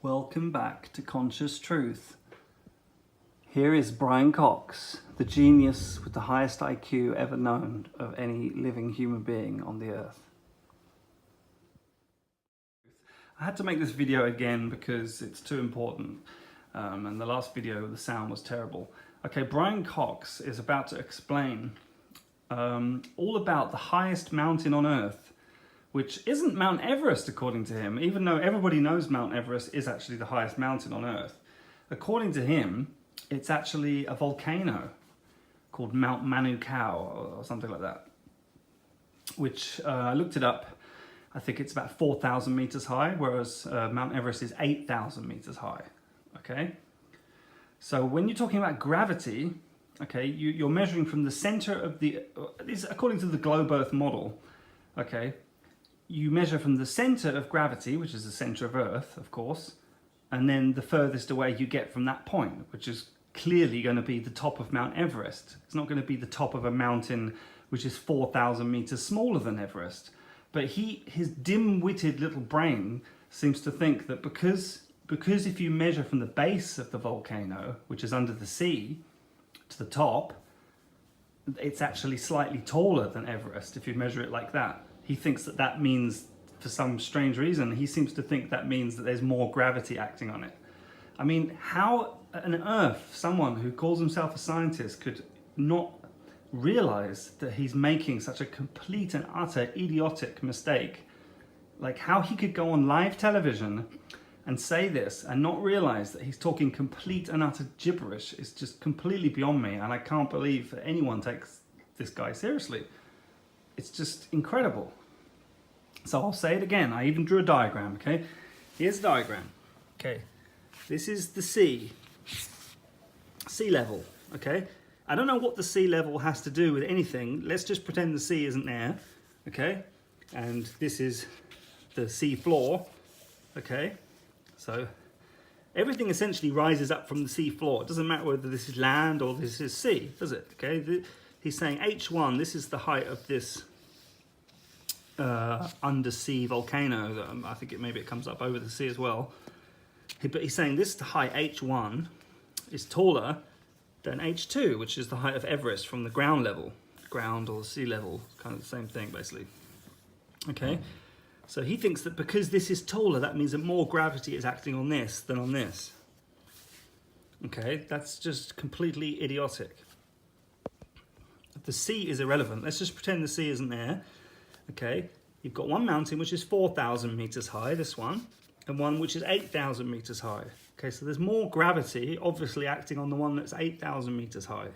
Welcome back to Conscious Truth. Here is Brian Cox, the genius with the highest IQ ever known of any living human being on the earth. I had to make this video again because it's too important, and the last video the sound was terrible. Okay, Brian Cox is about to explain all about the highest mountain on earth, which isn't Mount Everest according to him, even though everybody knows Mount Everest is actually the highest mountain on earth. According to him, it's actually a volcano called Mount Manukau or something like that, which I looked it up. I think it's about 4,000 meters high, whereas Mount Everest is 8,000 meters high, okay? So when you're talking about gravity, okay, you're measuring from the center of the, this according to the Globe Earth model, okay? You measure from the center of gravity, which is the center of Earth, of course, and then the furthest away you get from that point, which is clearly going to be the top of Mount Everest. It's not going to be the top of a mountain which is 4,000 meters smaller than Everest. But his dim-witted little brain seems to think that because if you measure from the base of the volcano, which is under the sea, to the top, it's actually slightly taller than Everest if you measure it like that. He thinks that that means, for some strange reason, he seems to think that means that there's more gravity acting on it. I mean, how on earth someone who calls himself a scientist could not realize that he's making such a complete and utter idiotic mistake? Like, how he could go on live television and say this and not realize that he's talking complete and utter gibberish is just completely beyond me, and I can't believe that anyone takes this guy seriously. It's just incredible. So I'll say it again. I even drew a diagram, okay? Here's a diagram. Okay. This is the sea level, okay? I don't know what the sea level has to do with anything. Let's just pretend the sea isn't there, okay? And this is the sea floor, okay? So everything essentially rises up from the sea floor. It doesn't matter whether this is land or this is sea, does it? Okay. He's saying H1, this is the height of this undersea volcano. I think maybe it comes up over the sea as well. But he's saying this height, H1, is taller than H2, which is the height of Everest from the ground level. Ground or sea level, kind of the same thing, basically. Okay, so he thinks that because this is taller, that means that more gravity is acting on this than on this. Okay, that's just completely idiotic. The sea is irrelevant. Let's just pretend the sea isn't there. Okay, you've got one mountain which is 4,000 meters high, this one, and one which is 8,000 meters high. Okay, so there's more gravity obviously acting on the one that's 8,000 meters high.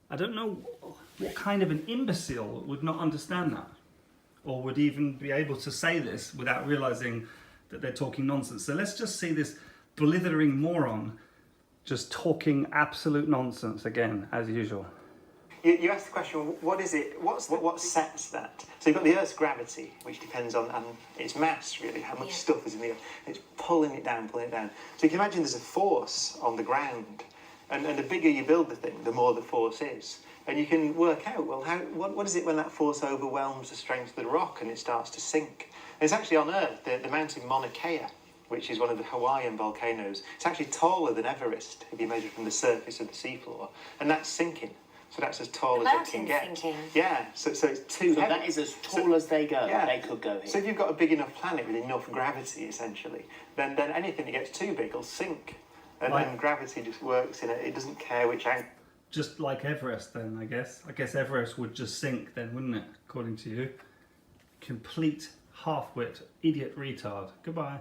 I don't know what kind of an imbecile would not understand that, or would even be able to say this without realizing that they're talking nonsense. So let's just see this blithering moron just talking absolute nonsense again, as usual. You asked the question, what is it, what sets that? So you've got the Earth's gravity, which depends on its mass, really, how much stuff is in the Earth. It's pulling it down. So you can imagine there's a force on the ground, and the bigger you build the thing, the more the force is. And you can work out, well, what is it when that force overwhelms the strength of the rock and it starts to sink? And it's actually on Earth, the mountain Mauna Kea, which is one of the Hawaiian volcanoes. It's actually taller than Everest, if you measure from the surface of the seafloor, and that's sinking. So that's as tall as it can get. Sinking. Yeah, so it's too heavy. That is as tall as they go. Yeah. They could go here. So if you've got a big enough planet with enough gravity, essentially, then anything that gets too big will sink. And then gravity just works in it. It doesn't care which angle. Just like Everest then, I guess. I guess Everest would just sink then, wouldn't it? According to you. Complete half-wit, idiot retard. Goodbye.